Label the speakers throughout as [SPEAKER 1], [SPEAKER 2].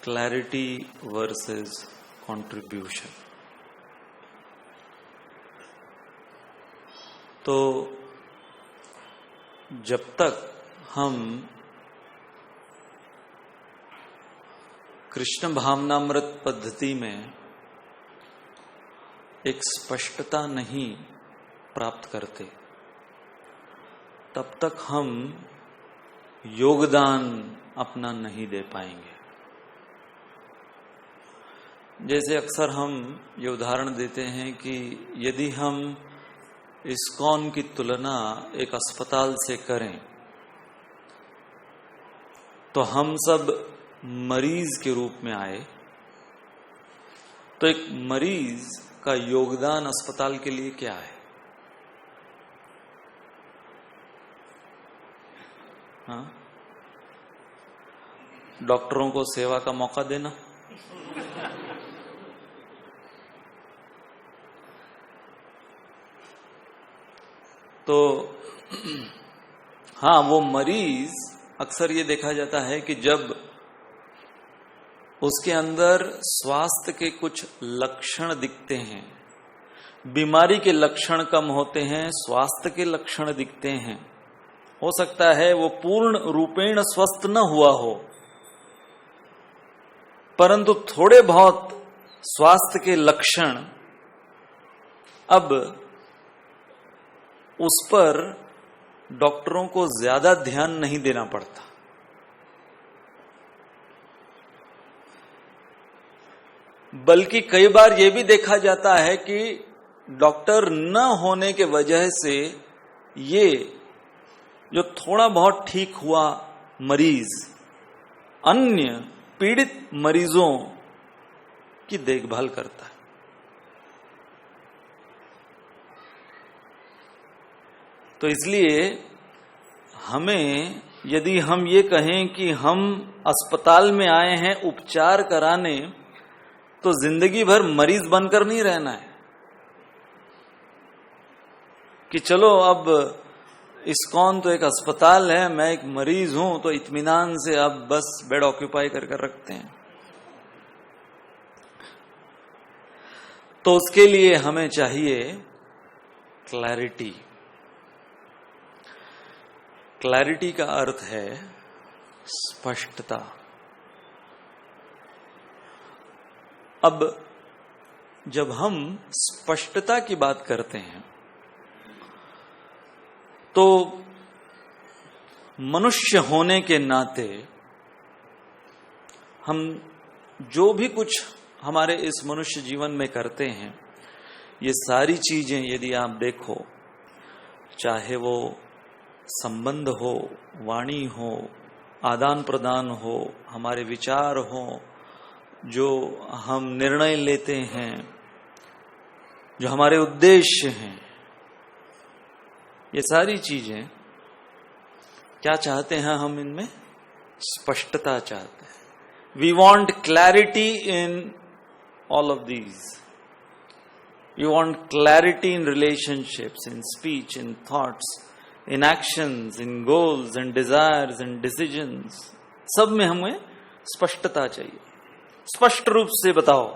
[SPEAKER 1] Clarity versus contribution. तो जब तक हम कृष्ण भावनामृत पद्धति में एक स्पष्टता नहीं प्राप्त करते, तब तक हम योगदान अपना नहीं दे पाएंगे। जैसे अक्सर हम ये उदाहरण देते हैं कि यदि हम इस्कॉन की तुलना एक अस्पताल से करें तो हम सब मरीज के रूप में आए, तो एक मरीज का योगदान अस्पताल के लिए क्या है? हाँ? डॉक्टरों को सेवा का मौका देना, तो हाँ, वो मरीज अक्सर ये देखा जाता है कि जब उसके अंदर स्वास्थ्य के कुछ लक्षण दिखते हैं, बीमारी के लक्षण कम होते हैं, स्वास्थ्य के लक्षण दिखते हैं, हो सकता है वो पूर्ण रूपेण स्वस्थ न हुआ हो, परंतु थोड़े बहुत स्वास्थ्य के लक्षण अब उस पर डॉक्टरों को ज्यादा ध्यान नहीं देना पड़ता। बल्कि कई बार यह भी देखा जाता है कि डॉक्टर न होने के वजह से ये जो थोड़ा बहुत ठीक हुआ मरीज अन्य पीड़ित मरीजों की देखभाल करता है। तो इसलिए हमें, यदि हम ये कहें कि हम अस्पताल में आए हैं उपचार कराने, तो जिंदगी भर मरीज बनकर नहीं रहना है कि चलो अब इस्कॉन तो एक अस्पताल है, मैं एक मरीज हूं तो इत्मीनान से अब बस बेड ऑक्यूपाई कर रखते हैं। तो उसके लिए हमें चाहिए क्लैरिटी। क्लैरिटी का अर्थ है स्पष्टता। अब जब हम स्पष्टता की बात करते हैं तो मनुष्य होने के नाते हम जो भी कुछ हमारे इस मनुष्य जीवन में करते हैं, ये सारी चीजें यदि आप देखो, चाहे वो संबंध हो, वाणी हो, आदान प्रदान हो, हमारे विचार हो, जो हम निर्णय लेते हैं, जो हमारे उद्देश्य हैं, ये सारी चीजें क्या चाहते हैं हम? इनमें स्पष्टता चाहते हैं। We want clarity in all of these. You want clarity in relationships, in speech, in thoughts, in actions, in goals, in desires, in decisions, सब में हमें स्पष्टता चाहिए। स्पष्ट रूप से बताओ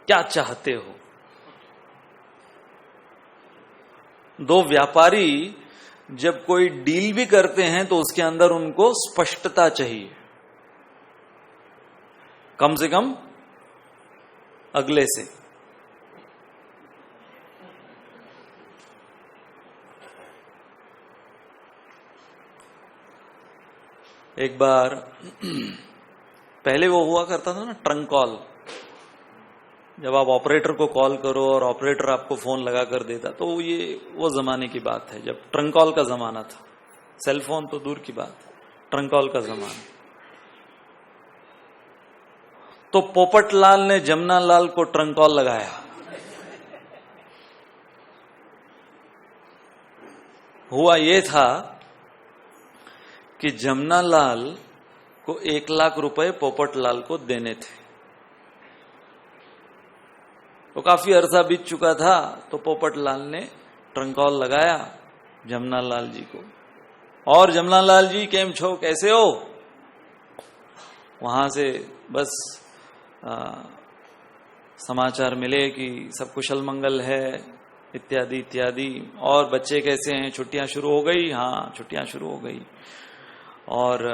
[SPEAKER 1] क्या चाहते हो। दो व्यापारी जब कोई डील भी करते हैं तो उसके अंदर उनको स्पष्टता चाहिए, कम से कम अगले से। एक बार पहले वो हुआ करता था ना, ट्रंक कॉल। जब आप ऑपरेटर को कॉल करो और ऑपरेटर आपको फोन लगा कर देता, तो ये वो जमाने की बात है जब ट्रंक कॉल का जमाना था। सेल फोन तो दूर की बात, ट्रंक कॉल का जमाना। तो पोपटलाल ने जमनालाल को ट्रंक कॉल लगाया। हुआ ये था कि जमनालाल को 1 लाख रुपए पोपटलाल को देने थे। तो काफी अरसा बीत चुका था, तो पोपटलाल ने ट्रंक कॉल लगाया जमनालाल जी को, और जमनालाल जी केम छो, कैसे हो? वहां से बस समाचार मिले कि सब कुशल मंगल है इत्यादि इत्यादि, और बच्चे कैसे हैं, छुट्टियां शुरू हो गई, हाँ छुट्टियां शुरू हो गई, और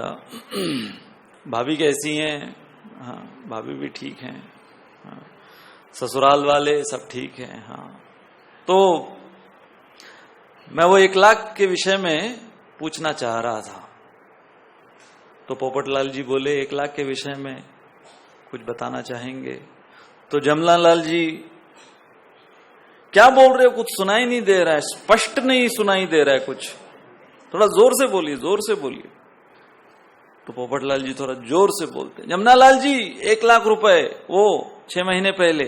[SPEAKER 1] भाभी कैसी हैं, हाँ भाभी भी ठीक हैं, हाँ ससुराल वाले सब ठीक हैं, हाँ। तो मैं वो 1 लाख के विषय में पूछना चाह रहा था, तो पोपटलाल जी बोले 1 लाख के विषय में कुछ बताना चाहेंगे। तो जमना लाल जी क्या बोल रहे हो, कुछ सुनाई नहीं दे रहा है, स्पष्ट नहीं सुनाई दे रहा है कुछ, थोड़ा जोर से बोलिए, जोर से बोलिए। तो पोपटलाल जी थोड़ा जोर से बोलते, जमना लाल जी 1 लाख रुपए वो 6 महीने पहले,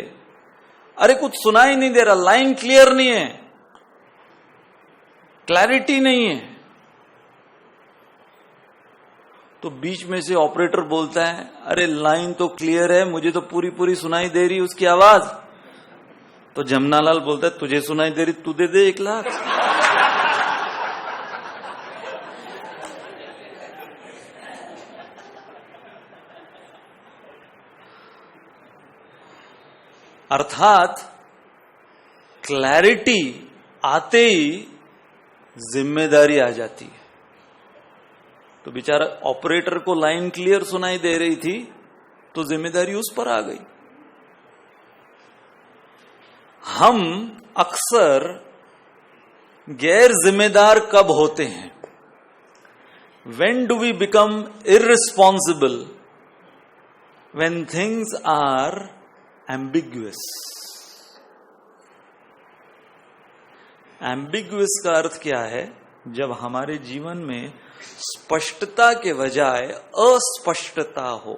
[SPEAKER 1] अरे कुछ सुनाई नहीं दे रहा, लाइन क्लियर नहीं है, क्लैरिटी नहीं है। तो बीच में से ऑपरेटर बोलता है, अरे लाइन तो क्लियर है, मुझे तो पूरी पूरी सुनाई दे रही उसकी आवाज। तो जमनालाल बोलता है, तुझे सुनाई दे रही, तू दे दे 1 लाख। अर्थात क्लैरिटी आते ही जिम्मेदारी आ जाती है। तो बेचारा ऑपरेटर को लाइन क्लियर सुनाई दे रही थी, तो जिम्मेदारी उस पर आ गई। हम अक्सर गैर जिम्मेदार कब होते हैं? When do we become irresponsible? When things are ambiguous. एम्बिग्युअस का अर्थ क्या है? जब हमारे जीवन में स्पष्टता के बजाय अस्पष्टता हो।